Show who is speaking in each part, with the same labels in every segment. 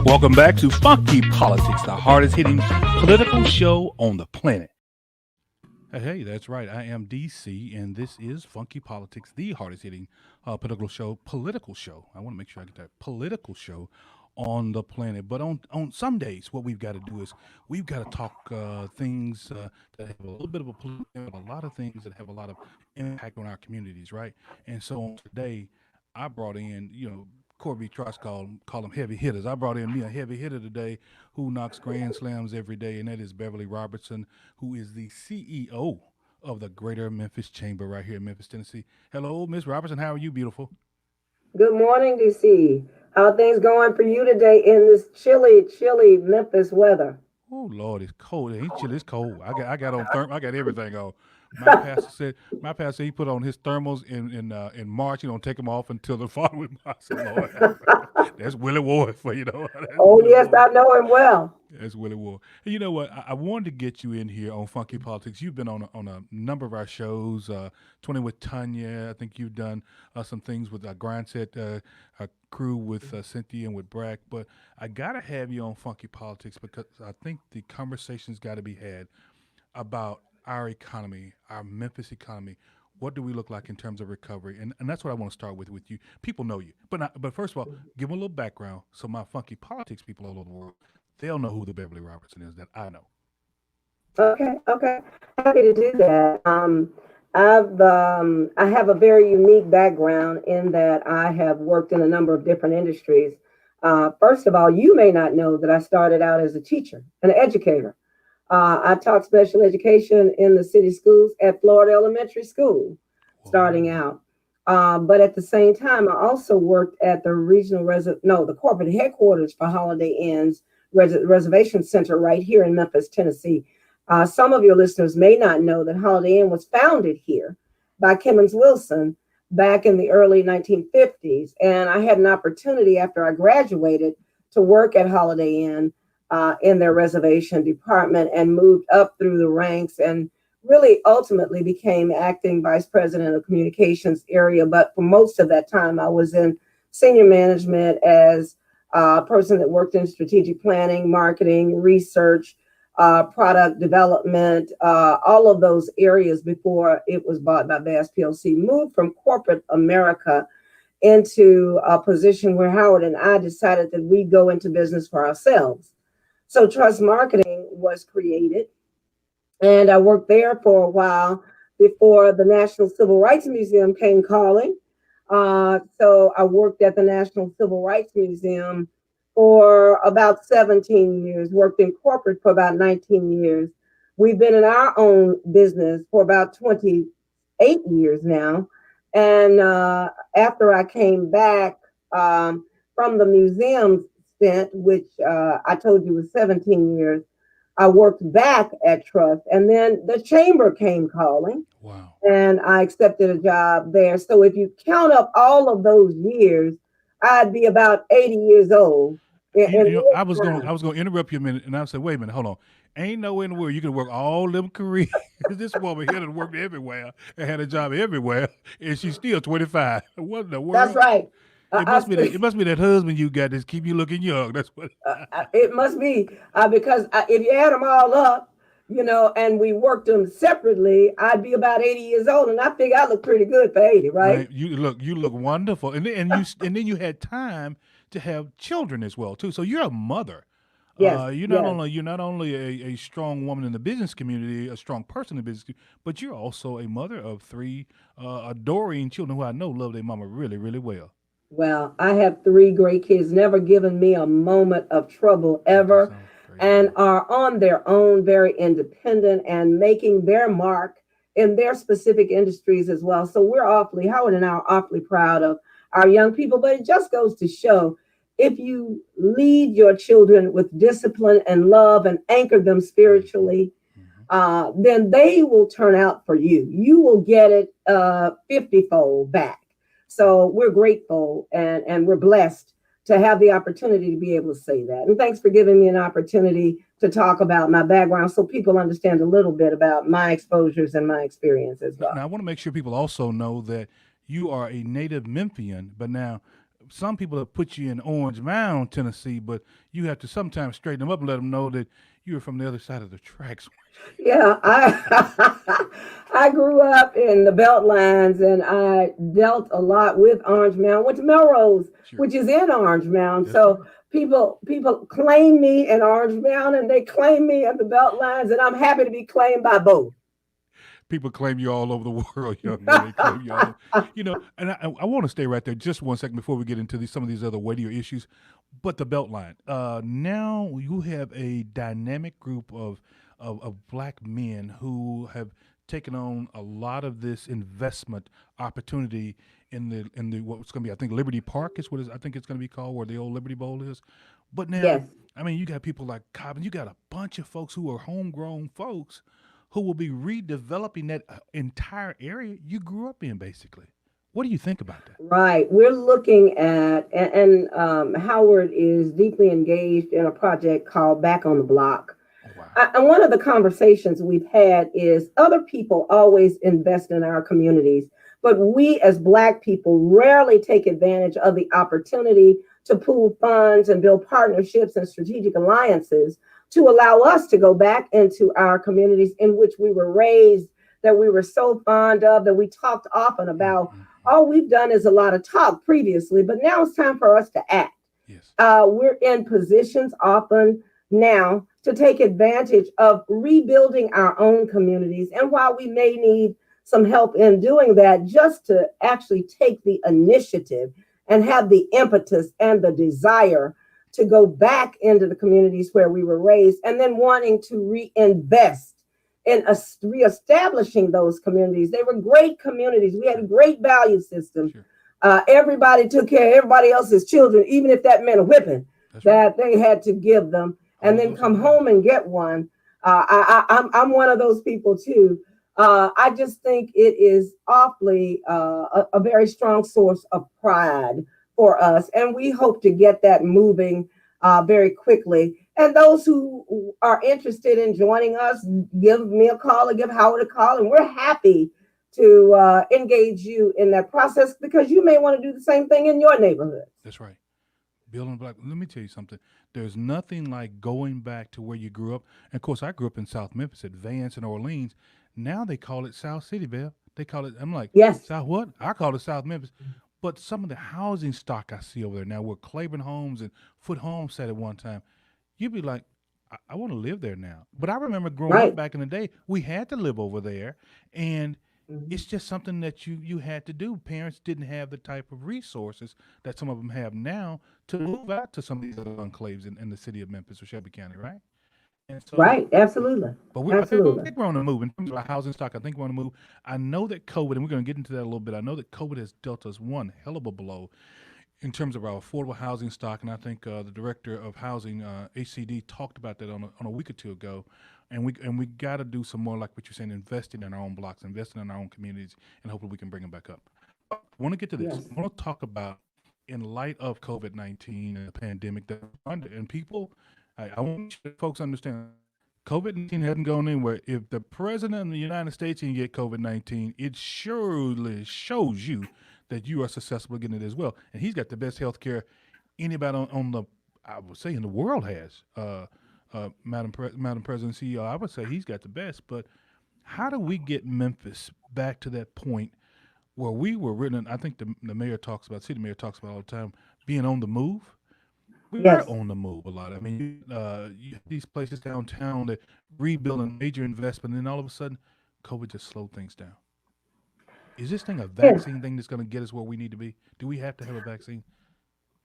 Speaker 1: Welcome back to Funky Politics, the hardest hitting political show on the planet. Hey, that's right. I am DC, and this is Funky Politics, the hardest hitting political show. I want to make sure I get that political show on the planet. But on some days, what we've got to do is we've got to talk things that have a little bit of a lot of things that have a lot of impact on our communities, right? And so on today, I brought in, Corby Trots call them heavy hitters. I brought in me a heavy hitter today who knocks grand slams every day, and that is Beverly Robertson, who is the CEO of the Greater Memphis Chamber right here in Memphis, Tennessee. Hello, Miss Robertson. How are you, beautiful?
Speaker 2: Good morning, DC. How are things going for you today in this chilly, chilly Memphis weather?
Speaker 1: Oh Lord, it's cold. It ain't chill. It's cold. I got on I got everything on. My pastor said he put on his thermals in March. You don't take them off until the following month. I said, Lord, that's Willie Ward for you know. That's
Speaker 2: Oh,
Speaker 1: Willie
Speaker 2: yes,
Speaker 1: Ward.
Speaker 2: I know him well.
Speaker 1: That's Willie Ward. And you know what? I wanted to get you in here on Funky Politics. You've been on a number of our shows. 20 with Tanya. I think you've done some things with our Grindset crew with Cynthia and with Brack. But I gotta have you on Funky Politics because I think the conversation's got to be had about our economy, our Memphis economy. What do we look like in terms of recovery? And that's what I want to start with you. People know you. But first of all, give them a little background so my Funky Politics people all over the world, they'll know who the Beverly Robertson is that I know.
Speaker 2: Okay. Happy to do that. I have a very unique background in that I have worked in a number of different industries. First of all, you may not know that I started out as a teacher, an educator. I taught special education in the city schools at Florida Elementary School, starting
Speaker 1: Whoa.
Speaker 2: out. But at the same time, I also worked at the the corporate headquarters for Holiday Inn's Reservation Center right here in Memphis, Tennessee. Some of your listeners may not know that Holiday Inn was founded here by Clemens Wilson back in the early 1950s. And I had an opportunity after I graduated to work at Holiday Inn in their reservation department and moved up through the ranks and really ultimately became acting vice president of communications area. But for most of that time, I was in senior management as a person that worked in strategic planning, marketing, research, product development, all of those areas before it was bought by Bass PLC. Moved from corporate America into a position where Howard and I decided that we'd go into business for ourselves. So Trust Marketing was created, and I worked there for a while before the National Civil Rights Museum came calling. So I worked at the National Civil Rights Museum for about 17 years, worked in corporate for about 19 years. We've been in our own business for about 28 years now. And after I came back from the museum stint, which I told you was 17 years, I worked back at Trust. And then the chamber came calling.
Speaker 1: Wow.
Speaker 2: And I accepted a job there. So if you count up all of those years, I'd be about 80 years old.
Speaker 1: I was gonna interrupt you a minute, and I said, wait a minute, hold on. Ain't nowhere in the world you can work all them careers. This woman here that worked everywhere and had a job everywhere, and she's still 25. What in the
Speaker 2: That's
Speaker 1: world?
Speaker 2: right.
Speaker 1: It
Speaker 2: I,
Speaker 1: must be that. It must be that husband you got that's keep you looking young. That's what.
Speaker 2: it must be because if you add them all up, and we worked them separately, I'd be about 80 years old, and I think I look pretty good for 80, right?
Speaker 1: Man, you look wonderful, and then you had time to have children as well too. So you're a mother.
Speaker 2: Yes, yes.
Speaker 1: You're not only a strong woman in the business community, a strong person in the business, but you're also a mother of three adoring children who I know love their mama really, really well.
Speaker 2: Well, I have three great kids, never given me a moment of trouble
Speaker 1: That
Speaker 2: ever,
Speaker 1: sounds crazy.
Speaker 2: and are on their own, very independent and making their mark in their specific industries as well. So Howard and I are awfully proud of our young people, but it just goes to show if you lead your children with discipline and love and anchor them
Speaker 1: Mm-hmm.
Speaker 2: spiritually,
Speaker 1: Mm-hmm.
Speaker 2: then they will turn out for you. You will get it 50-fold back. So we're grateful and we're blessed to have the opportunity to be able to say that. And thanks for giving me an opportunity to talk about my background so people understand a little bit about my exposures and my experience as
Speaker 1: Now,
Speaker 2: well.
Speaker 1: I want to make sure people also know that you are a native Memphian, but now some people have put you in Orange Mound, Tennessee, but you have to sometimes straighten them up and let them know that you're from the other side of the tracks.
Speaker 2: Yeah, I I grew up in the Beltlines and I dealt a lot with Orange Mound. Went to Melrose,
Speaker 1: Sure.
Speaker 2: which is in Orange Mound.
Speaker 1: That's
Speaker 2: So
Speaker 1: right.
Speaker 2: people claim me in Orange Mound and they claim me at the Beltlines, and I'm happy to be claimed by both.
Speaker 1: People claim you all over the world, young lady. They claim you all over. And I want to stay right there just 1 second before we get into some of these other weightier issues. But the Beltline. Now you have a dynamic group of black men who have taken on a lot of this investment opportunity in the what's going to be, I think, Liberty Park is what is I think it's going to be called, where the old Liberty Bowl is. But now,
Speaker 2: Yes.
Speaker 1: I mean, you got people like Cobbin. You got a bunch of folks who are homegrown folks who will be redeveloping that entire area you grew up in, basically. What do you think about that?
Speaker 2: Right. We're looking at, and Howard is deeply engaged in a project called Back on the Block.
Speaker 1: Oh, wow.
Speaker 2: And one of the conversations we've had is other people always invest in our communities, but we as Black people rarely take advantage of the opportunity to pool funds and build partnerships and strategic alliances to allow us to go back into our communities in which we were raised, that we were so fond of, that we talked often about.
Speaker 1: Mm-hmm.
Speaker 2: All we've done is a lot of talk previously, but now it's time for us to act.
Speaker 1: Yes.
Speaker 2: We're in positions often now to take advantage of rebuilding our own communities. And while we may need some help in doing that, just to actually take the initiative and have the impetus and the desire to go back into the communities where we were raised, and then wanting to reinvest in reestablishing those communities. They were great communities. We had a great value system.
Speaker 1: Sure.
Speaker 2: Everybody took care of everybody else's children, even if that meant a whipping
Speaker 1: That's right.
Speaker 2: that they had to give them, and
Speaker 1: All
Speaker 2: then
Speaker 1: those are
Speaker 2: come
Speaker 1: nice.
Speaker 2: home and get one. I'm one of those people too. I just think it is awfully a very strong source of pride for us, and we hope to get that moving very quickly. And those who are interested in joining us, give me a call or give Howard a call, and we're happy to engage you in that process, because you may want to do the same thing in your neighborhood.
Speaker 1: That's right. Building black. Let me tell you something. There's nothing like going back to where you grew up. And of course, I grew up in South Memphis at Vance and Orleans. Now they call it South City, Bev. They call it. I'm like,
Speaker 2: Yes,
Speaker 1: South what? I call it South Memphis. But some of the housing stock I see over there now, where Claiborne Homes and Foot Homes sat at one time, you'd be like, I want to live there now. But I remember growing up
Speaker 2: right.
Speaker 1: back in the day, we had to live over there, and
Speaker 2: Mhm.
Speaker 1: it's just something that you had to do. Parents didn't have the type of resources that some of them have now to move out to some of these other enclaves in the city of Memphis or Shelby County, right? And so,
Speaker 2: Right. Absolutely.
Speaker 1: but I
Speaker 2: Absolutely.
Speaker 1: think we're on the move in terms of our housing stock. I think we're on the move. I know that COVID, and we're going to get into that a little bit. I know that COVID has dealt us one hell of a blow in terms of our affordable housing stock, and I think the director of housing, HCD, talked about that on a week or two ago. And we got to do some more, like what you're saying, investing in our own blocks, investing in our own communities, and hopefully we can bring them back up. I want to get to this.
Speaker 2: Yes.
Speaker 1: I want to talk about, in light of COVID-19 and the pandemic that we're under, and people, I want folks to understand, COVID-19 hasn't gone anywhere. If the president of the United States can get COVID-19, it surely shows you that you are susceptible to getting it as well. And he's got the best health care anybody on the, I would say, in the world has. Madam President CEO, I would say he's got the best. But how do we get Memphis back to that point where we were written? I think the mayor talks about, city mayor talks about all the time, being on the move. We are
Speaker 2: Yes.
Speaker 1: on the move a lot. I mean, you have these places downtown that rebuilding major investment, and then all of a sudden, COVID just slowed things down. Is this thing a
Speaker 2: Yes.
Speaker 1: vaccine thing that's going to get us where we need to be? Do we have to have a vaccine,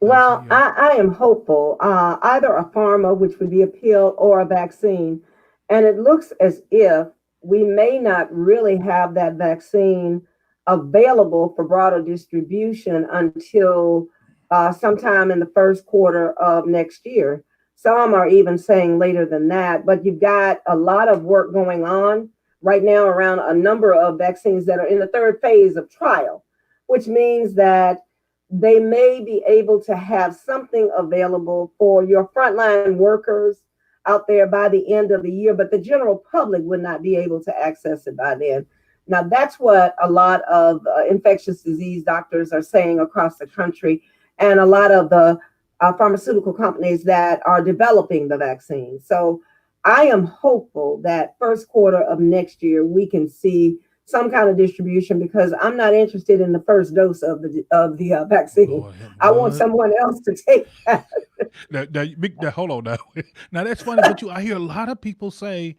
Speaker 1: Madam
Speaker 2: Well,
Speaker 1: CEO?
Speaker 2: I am hopeful, either a pharma, which would be a pill, or a vaccine. And it looks as if we may not really have that vaccine available for broader distribution until sometime in the first quarter of next year. Some are even saying later than that, but you've got a lot of work going on right now around a number of vaccines that are in the third phase of trial, which means that they may be able to have something available for your frontline workers out there by the end of the year, but the general public would not be able to access it by then. Now, that's what a lot of infectious disease doctors are saying across the country, and a lot of the pharmaceutical companies that are developing the vaccine. So I am hopeful that first quarter of next year we can see some kind of distribution, because I'm not interested in the first dose of the vaccine.
Speaker 1: Lord,
Speaker 2: I want
Speaker 1: what?
Speaker 2: someone else to take that.
Speaker 1: Now, hold on now. Now that's funny, but I hear a lot of people say,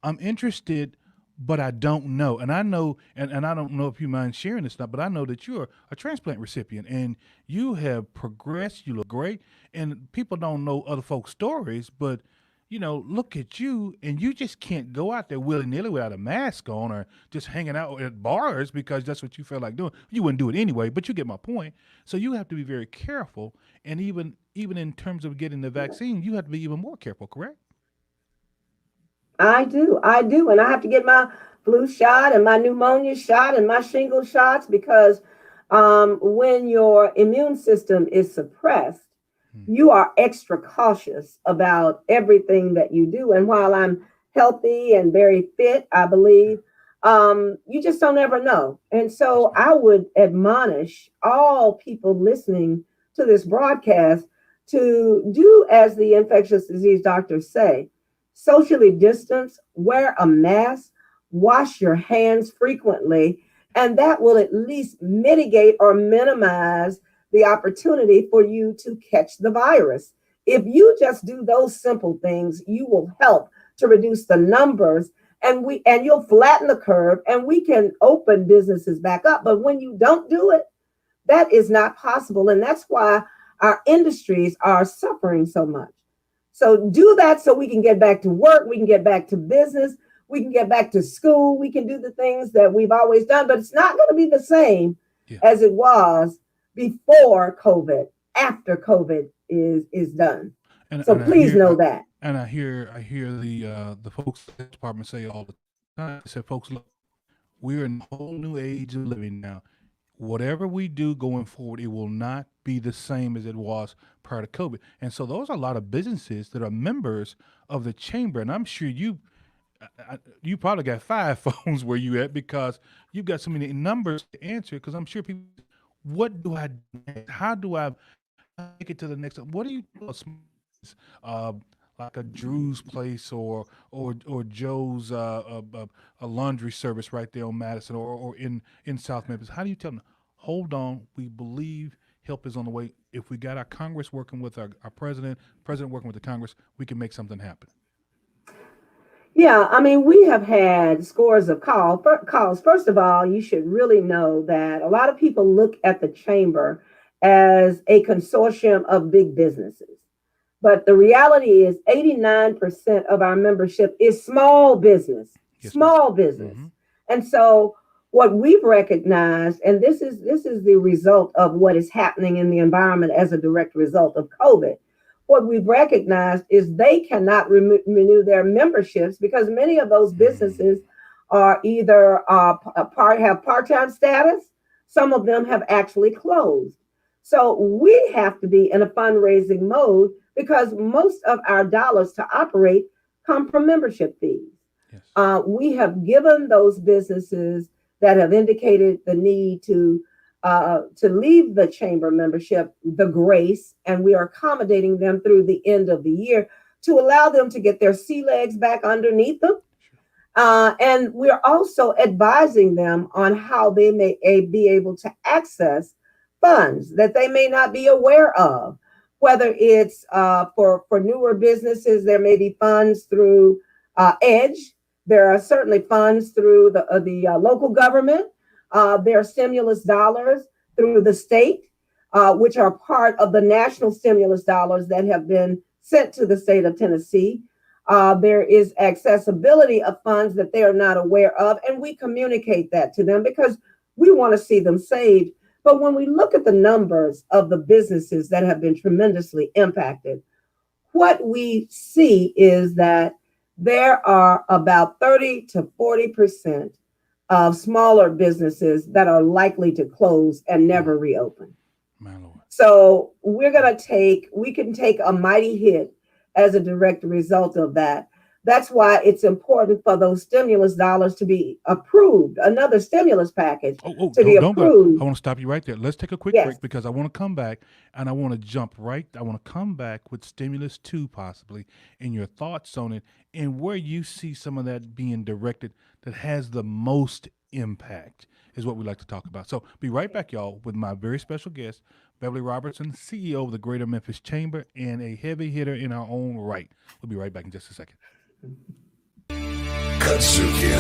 Speaker 1: "I'm interested, but I don't know." And I know, and I don't know if you mind sharing this stuff, but I know that you're a transplant recipient and you have progressed. You look great, and people don't know other folks' stories, but look at you, and you just can't go out there willy nilly without a mask on or just hanging out at bars because that's what you feel like doing. You wouldn't do it anyway, but you get my point. So you have to be very careful, and even in terms of getting the vaccine, you have to be even more careful. Correct?
Speaker 2: I do, and I have to get my flu shot and my pneumonia shot and my shingle shots, because when your immune system is suppressed,
Speaker 1: Hmm.
Speaker 2: you are extra cautious about everything that you do. And while I'm healthy and very fit, I believe, you just don't ever know. And
Speaker 1: That's
Speaker 2: so
Speaker 1: right.
Speaker 2: I would admonish all people listening to this broadcast to do as the infectious disease doctors say: socially distance, wear a mask, wash your hands frequently, and that will at least mitigate or minimize the opportunity for you to catch the virus. If you just do those simple things, you will help to reduce the numbers, and you'll flatten the curve, and we can open businesses back up. But when you don't do it, that is not possible, and that's why our industries are suffering so much. So do that so we can get back to work, we can get back to business, we can get back to school, we can do the things that we've always done, but it's not going to be the same
Speaker 1: Yeah.
Speaker 2: as it was before COVID, after COVID is done.
Speaker 1: And
Speaker 2: So
Speaker 1: and I
Speaker 2: please
Speaker 1: hear
Speaker 2: know that.
Speaker 1: I hear the folks in the department say all the time. They said, "Folks, look, we're in a whole new age of living now. Whatever we do going forward, it will not be the same as it was prior to COVID." And so those are a lot of businesses that are members of the chamber, and I'm sure you probably got five phones where you at because you've got so many numbers to answer. Because I'm sure people, what do I do next? How do I make it to the next? What do you do? Uh, like a Drew's place or Joe's a laundry service right there on Madison or in South Memphis. How do you tell them? Hold on, we believe help is on the way. If we got our Congress working with our president working with the Congress, we can make something happen.
Speaker 2: Yeah, I mean, we have had scores of calls. First of all, you should really know that a lot of people look at the chamber as a consortium of big businesses. But the reality is 89% of our membership is small business,
Speaker 1: Yes, ma'am.
Speaker 2: small business.
Speaker 1: Mm-hmm.
Speaker 2: And so what we've recognized, and this is the result of what is happening in the environment as a direct result of COVID. What we've recognized is they cannot renew their memberships because many of those
Speaker 1: Mm.
Speaker 2: businesses are either have part-time status. Some of them have actually closed. So we have to be in a fundraising mode because most of our dollars to operate come from membership fees.
Speaker 1: Yes.
Speaker 2: We have given those businesses that have indicated the need to leave the chamber membership the grace, and we are accommodating them through the end of the year to allow them to get their sea legs back underneath them.
Speaker 1: Sure.
Speaker 2: And we're also advising them on how they may be able to access funds that they may not be aware of. Whether it's for newer businesses, there may be funds through Edge. There are certainly funds through the local government. There are stimulus dollars through the state, which are part of the national stimulus dollars that have been sent to the state of Tennessee. There is accessibility of funds that they are not aware of, and we communicate that to them because we want to see them saved. But when we look at the numbers of the businesses that have been tremendously impacted, what we see is that there are about 30 to 40% of smaller businesses that are likely to close and
Speaker 1: Mm.
Speaker 2: never reopen.
Speaker 1: My Lord.
Speaker 2: So we can take a mighty hit as a direct result of that. That's why it's important for those stimulus dollars to be approved, another stimulus package to be
Speaker 1: Don't go. I
Speaker 2: approved.
Speaker 1: want to stop you right there. Let's take a quick
Speaker 2: Yes.
Speaker 1: break because I want to come back and I want to jump right. I want to come back with stimulus two, possibly, and your thoughts on it and where you see some of that being directed that has the most impact is what we like to talk about. So be right back, y'all, with my very special guest, Beverly Robertson, CEO of the Greater Memphis Chamber and a heavy hitter in our own right. We'll be right back in just a second.
Speaker 3: KUDZUKIAN.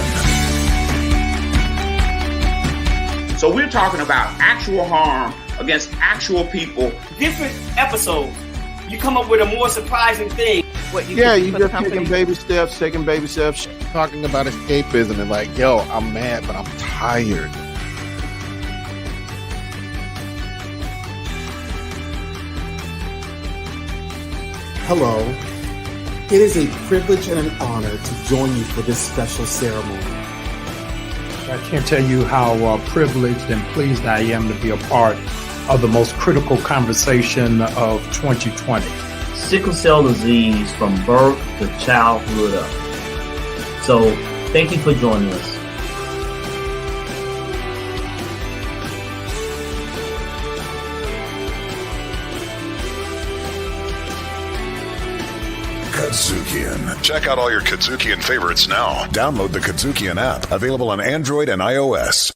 Speaker 4: So we're talking about actual harm against actual people.
Speaker 5: Different episodes, you come up with a more surprising thing.
Speaker 6: You're just taking baby steps, talking about escapism and like, yo, I'm mad, but I'm tired.
Speaker 7: Hello. It is a privilege and an honor to join you for this special ceremony.
Speaker 8: I can't tell you how privileged and pleased I am to be a part of the most critical conversation of 2020.
Speaker 9: Sickle cell disease from birth to childhood up. So thank you for joining us.
Speaker 3: KUDZUKIAN. Check out all your KUDZUKIAN favorites now. Download the KUDZUKIAN app, available on Android and iOS.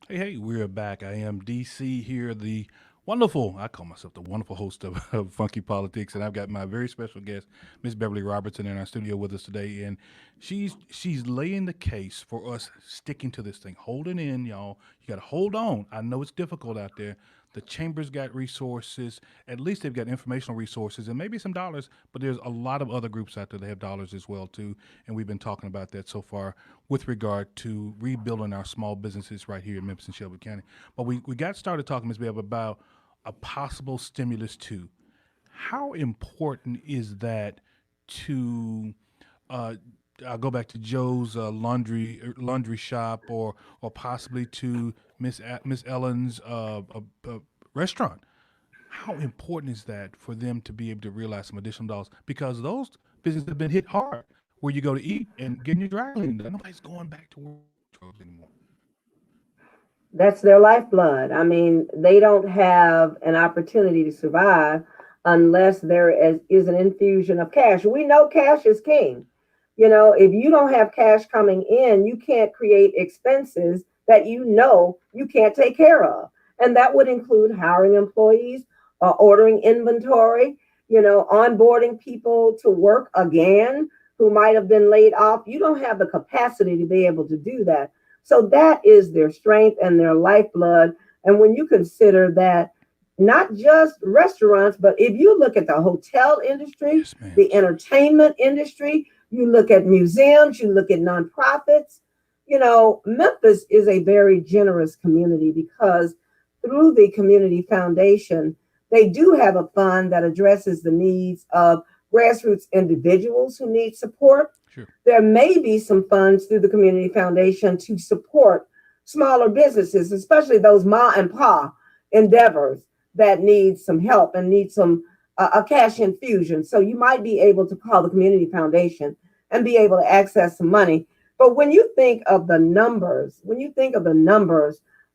Speaker 1: Hey, we're back. I am DC here, I call myself the wonderful host of Funky Politics, and I've got my very special guest, Miss Beverly Robertson, in our studio with us today, and she's laying the case for us sticking to this thing, holding in, y'all. You got to hold on. I know it's difficult out there. The chamber's got resources. At least they've got informational resources and maybe some dollars, but there's a lot of other groups out there that have dollars as well, too, and we've been talking about that so far with regard to rebuilding our small businesses right here in Memphis and Shelby County. But we got started talking, Ms. Bev, about a possible stimulus too. How important is that to I'll go back to Joe's laundry shop or possibly to Miss Ellen's restaurant? How important is that for them to be able to realize some additional dollars? Because those businesses have been hit hard where you go to eat and getting your dry cleaning done. Nobody's going back to work anymore.
Speaker 2: That's their lifeblood. I mean, they don't have an opportunity to survive unless there is an infusion of cash. We know cash is king. You know, if you don't have cash coming in, you can't create expenses that you know you can't take care of. And that would include hiring employees, ordering inventory, onboarding people to work again who might have been laid off. You don't have the capacity to be able to do that. So that is their strength and their lifeblood. And when you consider that, not just restaurants, but if you look at the hotel industry,
Speaker 1: yes,
Speaker 2: the entertainment industry, you look at museums, you look at nonprofits, Memphis is a very generous community because through the Community Foundation, they do have a fund that addresses the needs of grassroots individuals who need support.
Speaker 1: Sure.
Speaker 2: There may be some funds through the Community Foundation to support smaller businesses, especially those ma and pa endeavors that need some help and need some a cash infusion. So you might be able to call the Community Foundation and be able to access some money. But when you think of the numbers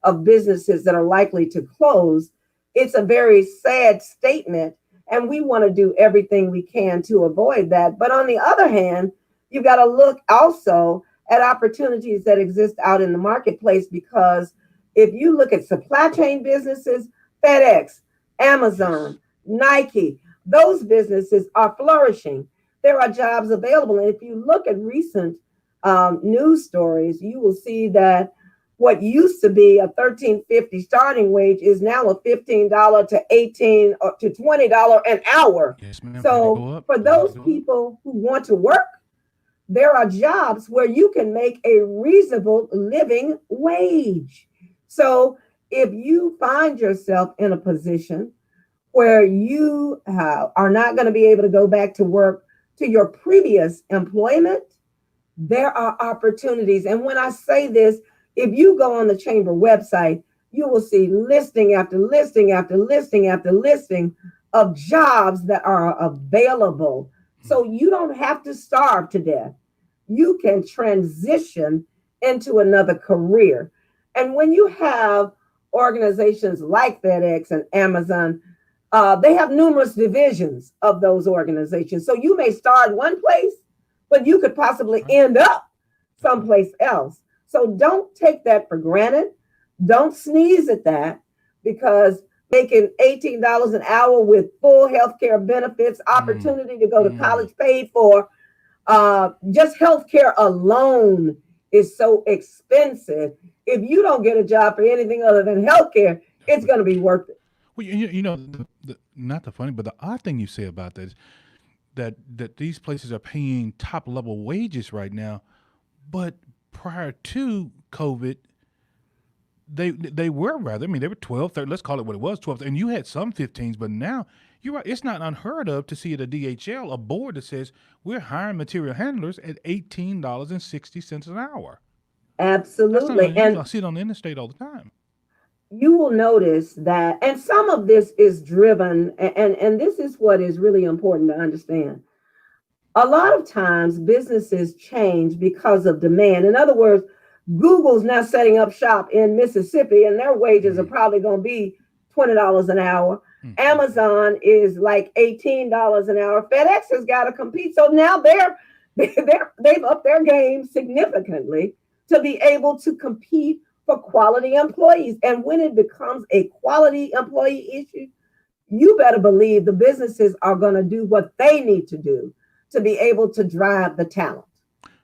Speaker 2: of businesses that are likely to close, it's a very sad statement. And we want to do everything we can to avoid that. But on the other hand, you've got to look also at opportunities that exist out in the marketplace, because if you look at supply chain businesses, FedEx, Amazon, Nike, those businesses are flourishing. There are jobs available. And if you look at recent news stories, you will see that what used to be a $13.50 starting wage is now a $15 to $18 or to $20 an hour.
Speaker 1: Yes, ma'am.
Speaker 2: So for those people who want to work, there are jobs where you can make a reasonable living wage. So if you find yourself in a position where you are not going to be able to go back to work to your previous employment, there are opportunities. And when I say this, if you go on the chamber website, you will see listing after listing after listing after listing of jobs that are available So you don't have to starve to death. You can transition into another career. And when you have organizations like FedEx and Amazon, they have numerous divisions of those organizations. So you may start one place, but you could possibly end up someplace else. So don't take that for granted. Don't sneeze at that, because making $18 an hour with full health care benefits, opportunity to go to college paid for, just health care alone is so expensive. If you don't get a job for anything other than health care, it's going to be worth it.
Speaker 1: Well, you know, not the funny, but the odd thing you say about that is that these places are paying top level wages right now, but prior to COVID, they were rather. I mean, they were 12, 13, let's call it what it was, 12, and you had some 15s, but now you're right. It's not unheard of to see at a DHL a board that says we're hiring material handlers at $18.60 an hour.
Speaker 2: Absolutely,
Speaker 1: and I see it on the interstate all the time.
Speaker 2: You will notice that, and some of this is driven, and this is what is really important to understand. A lot of times businesses change because of demand. In other words, Google's now setting up shop in Mississippi, and their wages are probably going to be $20 an hour. Amazon is like $18 an hour. FedEx has got to compete. So now they've upped their game significantly to be able to compete for quality employees. And when it becomes a quality employee issue, you better believe the businesses are going to do what they need to do to be able to drive the talent.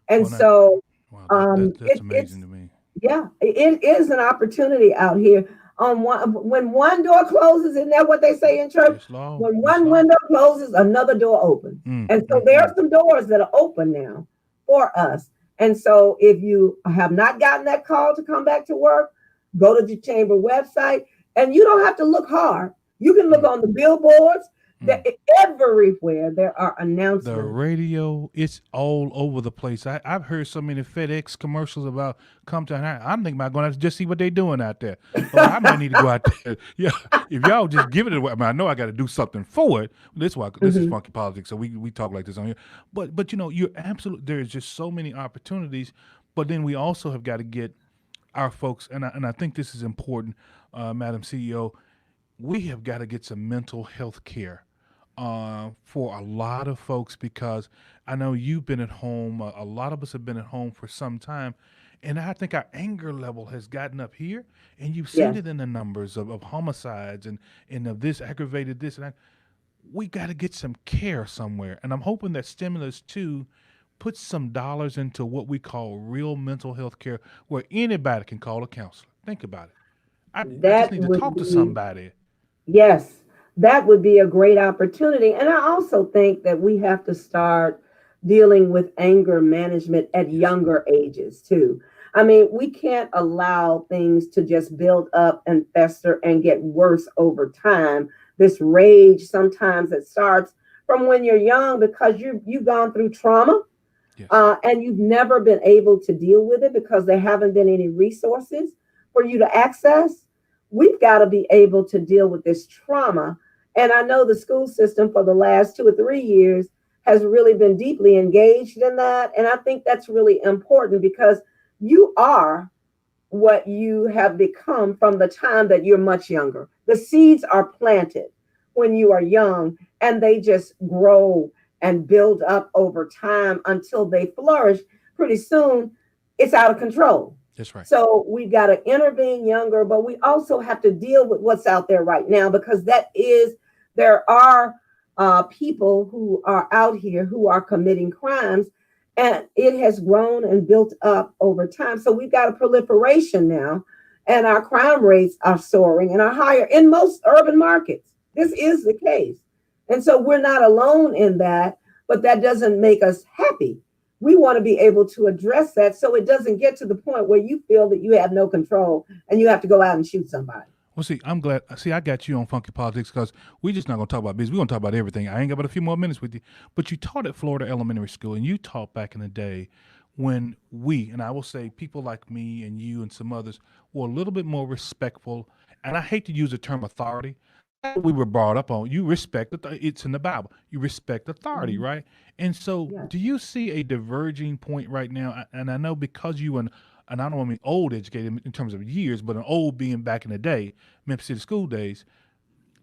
Speaker 2: And
Speaker 1: that's amazing to me.
Speaker 2: Yeah, it is an opportunity out here. When one door closes, isn't that what they say in church? When one window closes, another door opens. And so there are some doors that are open now for us. And so if you have not gotten that call to come back to work, go to the chamber website, and you don't have to look hard. You can look on the billboards. Everywhere there are announcements.
Speaker 1: The radio, it's all over the place. I've heard so many FedEx commercials about come to. I'm thinking about going to just see what they're doing out there. Well, I might need to go out there. Yeah, if y'all just give it away. I mean, I know I got to do something for it. This is Funky Politics, so we talk like this on here. But you know, you're absolutely. There's just so many opportunities. But then we also have got to get our folks, and I think this is important, Madam CEO. We have got to get some mental health care for a lot of folks, because I know you've been at home. A lot of us have been at home for some time. And I think our anger level has gotten up here. And you've seen it in the numbers of homicides and of this aggravated this and that. We got to get some care somewhere. And I'm hoping that stimulus, too, puts some dollars into what we call real mental health care, where anybody can call a counselor. Think about it. I just need to talk to somebody.
Speaker 2: Yes. That would be a great opportunity. And I also think that we have to start dealing with anger management at younger ages too. I mean, we can't allow things to just build up and fester and get worse over time. This rage, sometimes it starts from when you're young, because you've gone through trauma, and you've never been able to deal with it because there haven't been any resources for you to access. We've got to be able to deal with this trauma. And I know the school system for the last 2 or 3 years has really been deeply engaged in that. And I think that's really important, because you are what you have become from the time that you're much younger. The seeds are planted when you are young, and they just grow and build up over time until they flourish. Pretty soon, it's out of control.
Speaker 1: That's right.
Speaker 2: So we've got to intervene younger, but we also have to deal with what's out there right now, because there are people who are out here who are committing crimes, and it has grown and built up over time. So we've got a proliferation now, and our crime rates are soaring and are higher in most urban markets. This is the case. And so we're not alone in that, but that doesn't make us happy. We want to be able to address that so it doesn't get to the point where you feel that you have no control and you have to go out and shoot somebody.
Speaker 1: Well, see, I'm glad. See, I got you on Funky Politics, because we're just not going to talk about business. We're going to talk about everything. I ain't got but a few more minutes with you. But you taught at Florida Elementary School, and you taught back in the day when we, and I will say people like me and you and some others, were a little bit more respectful. And I hate to use the term authority, we were brought up on. You respect it's in the Bible. You respect authority,
Speaker 2: Mhm.
Speaker 1: right? And so,
Speaker 2: Yes.
Speaker 1: do you see a diverging point right now? And I know because you and I don't want to be old educated in terms of years, but an old being back in the day, Memphis City school days.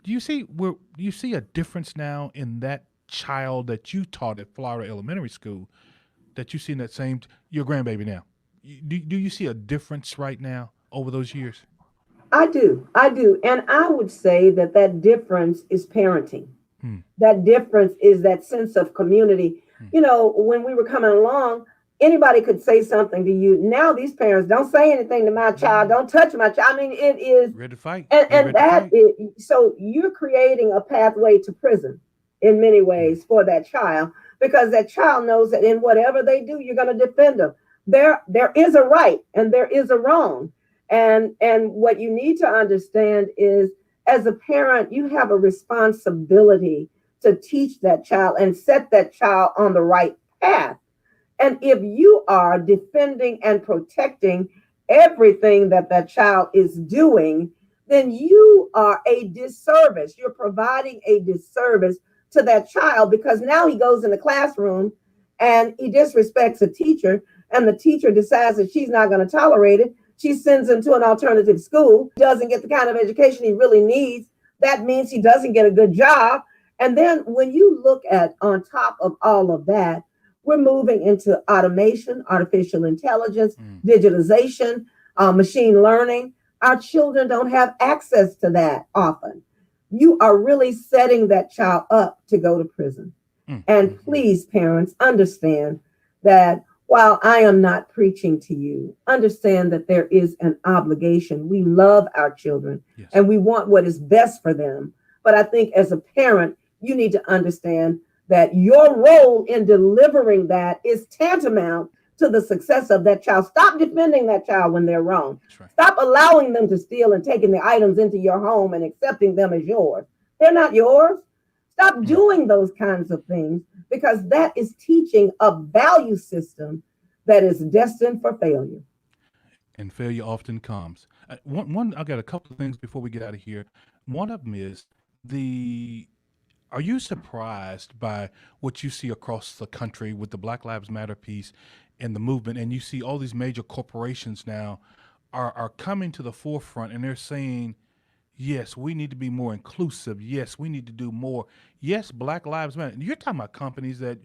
Speaker 1: Do you see a difference now in that child that you taught at Florida Elementary School that you see in that same your grandbaby now? Do you see a difference right now over those years?
Speaker 2: I do. And I would say that that difference is parenting.
Speaker 1: Hmm.
Speaker 2: That difference is that sense of community.
Speaker 1: Hmm.
Speaker 2: You know, when we were coming along, anybody could say something to you. Now these parents don't say anything to my child, don't touch my child. I mean, it is,
Speaker 1: Ready to fight.
Speaker 2: and that is, so you're creating a pathway to prison in many ways for that child, because that child knows that in whatever they do, you're going to defend them. There is a right and there is a wrong. And what you need to understand is, as a parent, you have a responsibility to teach that child and set that child on the right path. And if you are defending and protecting everything that that child is doing, then you are a disservice. You're providing a disservice to that child, because now he goes in the classroom and he disrespects a teacher, and the teacher decides that she's not going to tolerate it. She sends him to an alternative school, doesn't get the kind of education he really needs. That means he doesn't get a good job. And then when you look at, on top of all of that, we're moving into automation, artificial intelligence, digitalization, machine learning. Our children don't have access to that often. You are really setting that child up to go to prison. And please, parents, understand that while I am not preaching to you, understand that there is an obligation. We love our children, yes, and we want what is best for them. But I think as a parent, you need to understand that your role in delivering that is tantamount to the success of that child. Stop defending that child when they're wrong. Right. Stop allowing them to steal and taking the items into your home and accepting them as yours. They're not yours. Stop doing those kinds of things, because that is teaching a value system that is destined for failure.
Speaker 1: And failure often comes. I got a couple of things before we get out of here. One of them is are you surprised by what you see across the country with the Black Lives Matter piece and the movement? And you see all these major corporations now are coming to the forefront, and they're saying, yes, we need to be more inclusive. Yes, we need to do more. Yes, Black Lives Matter. And you're talking about companies that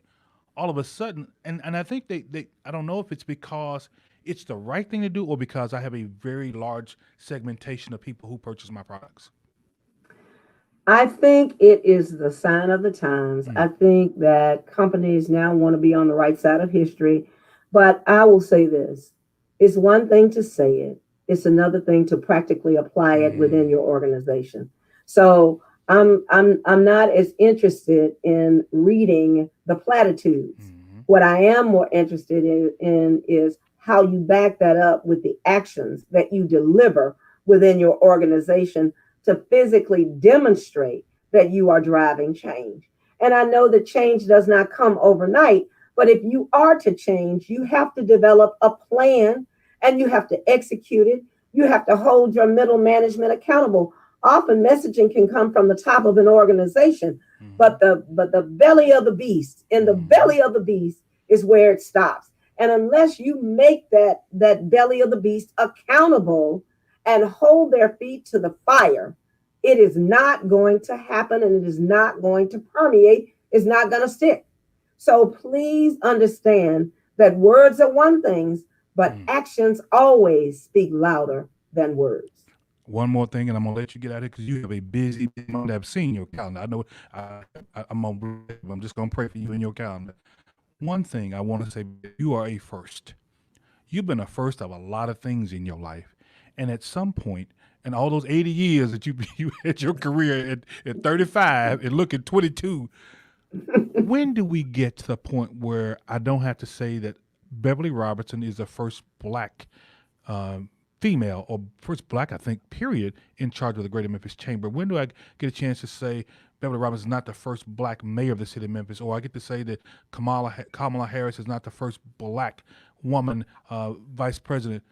Speaker 1: all of a sudden, and I think they I don't know if it's because it's the right thing to do or because I have a very large segmentation of people who purchase my products.
Speaker 2: I think it is the sign of the times. I think that companies now want to be on the right side of history. But I will say this. It's one thing to say it. It's another thing to practically apply it within your organization. So I'm not as interested in reading the platitudes. What I am more interested in is how you back that up with the actions that you deliver within your organization to physically demonstrate that you are driving change. And I know that change does not come overnight, but if you are to change, you have to develop a plan and you have to execute it. You have to hold your middle management accountable. Often messaging can come from the top of an organization, but the belly of the beast, in the belly of the beast is where it stops. And unless you make that belly of the beast accountable and hold their feet to the fire, it is not going to happen, and it is not going to permeate. It's not going to stick. So please understand that words are one thing, but actions always speak louder than words.
Speaker 1: One more thing, and I'm gonna let you get out of here because you have a busy month. I've seen your calendar. I know I'm just gonna pray for you in your calendar. One thing I want to say, you are a first. You've been a first of a lot of things in your life. And at some point, in all those 80 years that you had your career at 35 and look at 22, when do we get to the point where I don't have to say that Beverly Robertson is the first Black female, or first Black, I think, period, in charge of the Greater Memphis Chamber? When do I get a chance to say Beverly Robertson is not the first Black mayor of the city of Memphis, or I get to say that Kamala Harris is not the first Black woman vice president?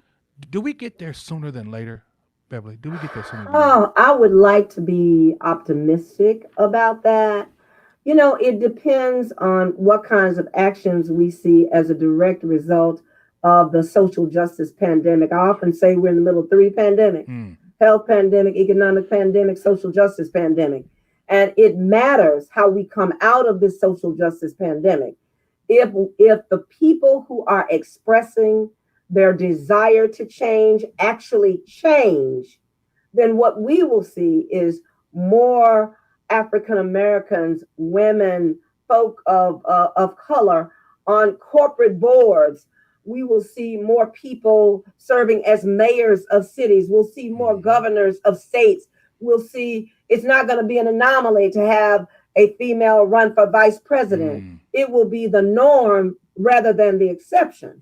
Speaker 1: Do we get there sooner than later? Beverly? Do we get there sooner than
Speaker 2: Oh, I would like to be optimistic about that. You know, it depends on what kinds of actions we see as a direct result of the social justice pandemic. I often say we're in the middle of three pandemics: health pandemic, economic pandemic, social justice pandemic. And it matters how we come out of this social justice pandemic. If the people who are expressing their desire to change actually change, then what we will see is more African Americans, women, folk of color on corporate boards. We will see more people serving as mayors of cities. We'll see more governors of states. We'll see it's not going to be an anomaly to have a female run for vice president. It will be the norm rather than the exception.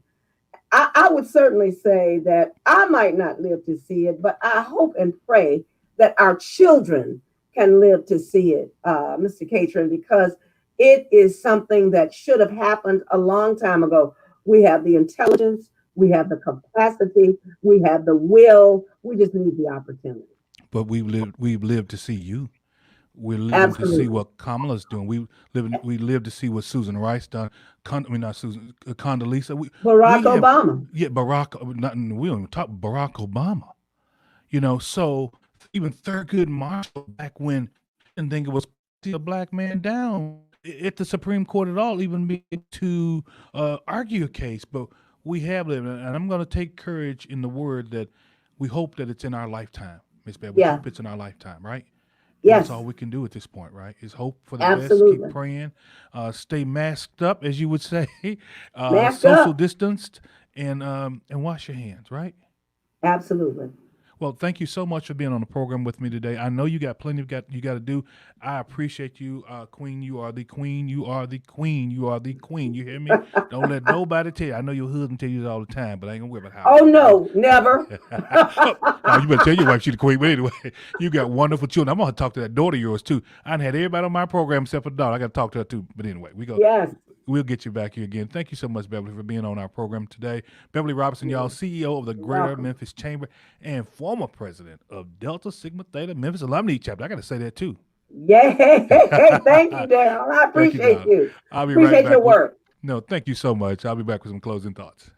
Speaker 2: I would certainly say that I might not live to see it, but I hope and pray that our children can live to see it, Mr. Catron, because it is something that should have happened a long time ago. We have the intelligence, we have the capacity, we have the will. We just need the opportunity.
Speaker 1: But we've lived to see you. We're living to see what Kamala's doing. We live to see what Susan Rice done. Not Susan, Condoleezza.
Speaker 2: Barack Obama.
Speaker 1: Yeah, Barack. We don't even talk Barack Obama. You know, so even Thurgood Marshall back when I didn't think it was see a black man down at the Supreme Court at all, even be to argue a case. But we have lived, and I'm going to take courage in the word that we hope that it's in our lifetime, Ms. Bev. We hope it's in our lifetime, right?
Speaker 2: Yes.
Speaker 1: That's all we can do at this point, right? Is hope for the
Speaker 2: Absolutely.
Speaker 1: best, keep praying, stay masked up, as you would say,
Speaker 2: Masked
Speaker 1: social
Speaker 2: up.
Speaker 1: distanced, and wash your hands, right?
Speaker 2: Absolutely.
Speaker 1: Well, thank you so much for being on the program with me today. I know you got plenty you got to do. I appreciate you, Queen. You are the queen. You are the queen. You are the queen. You hear me? Don't let nobody tell you. I know your husband tell you this all the time, but I ain't gonna worry about how.
Speaker 2: Oh no, never.
Speaker 1: Oh, you better tell your wife she's the queen. But anyway, you got wonderful children. I'm gonna talk to that daughter of yours too. I had everybody on my program except for the daughter. I got to talk to her too. But anyway, we go.
Speaker 2: Yes.
Speaker 1: We'll get you back here again. Thank you so much, Beverly, for being on our program today. Beverly Robertson, y'all, CEO of the Greater Memphis Chamber and former president of Delta Sigma Theta Memphis Alumni Chapter. I got to say that too.
Speaker 2: Yeah. Thank you, Daryl. I appreciate you.
Speaker 1: I'll be
Speaker 2: appreciate
Speaker 1: right back
Speaker 2: your work.
Speaker 1: No, thank you so much. I'll be back with some closing thoughts.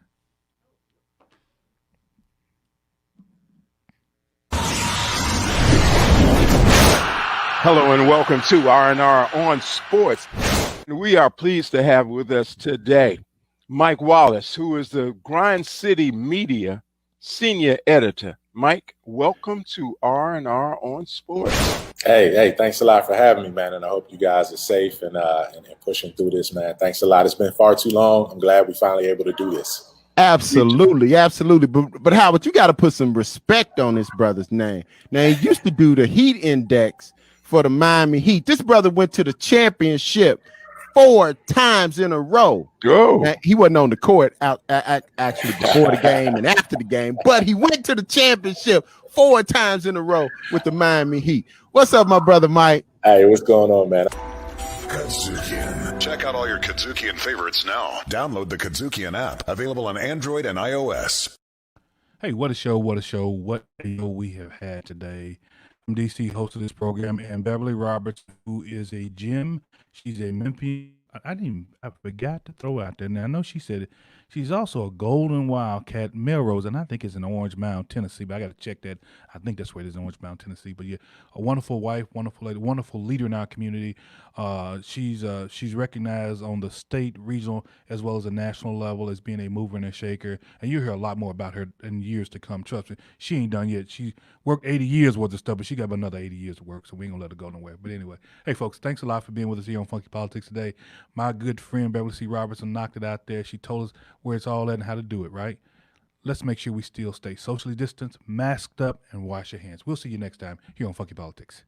Speaker 6: Hello and welcome to R&R on Sports. We are pleased to have with us today Mike Wallace, who is the Grind City Media Senior Editor. Mike, welcome to R&R on Sports.
Speaker 10: Hey, thanks a lot for having me, man, and I hope you guys are safe and pushing through this, man. Thanks a lot. It's been far too long. I'm glad we're finally able to do this.
Speaker 6: Absolutely. But Howard, you got to put some respect on this brother's name. Now, he used to do the Heat Index for the Miami Heat. This brother went to the championship 4 times in a row. Now, he wasn't on the court actually before the game and after the game, but he went to the championship 4 times in a row with the Miami Heat. What's up, my brother Mike?
Speaker 10: Hey, what's going on, man?
Speaker 3: KUDZUKIAN. Check out all your KUDZUKIAN favorites now. Download the KUDZUKIAN app, available on Android and iOS.
Speaker 1: Hey, what a show, what a show we have had today. I'm DC, host of this program, and Beverly Robertson, who is a gym. She's a Memphis. I forgot to throw out there. Now, I know she said it. She's also a Golden Wildcat Melrose, and I think it's in Orange Mound, Tennessee, but I got to check that. I think that's where it is, in Orange Mound, Tennessee. But yeah, a wonderful wife, wonderful lady, wonderful leader in our community. She's recognized on the state, regional, as well as the national level as being a mover and a shaker. And you'll hear a lot more about her in years to come. Trust me, she ain't done yet. She worked 80 years worth of stuff, but she got another 80 years of work, so we ain't gonna let her go nowhere. But anyway, hey folks, thanks a lot for being with us here on Funky Politics today. My good friend Beverly C. Robertson knocked it out there. She told us where it's all at and how to do it, right? Let's make sure we still stay socially distanced, masked up, and wash your hands. We'll see you next time here on Funky Politics.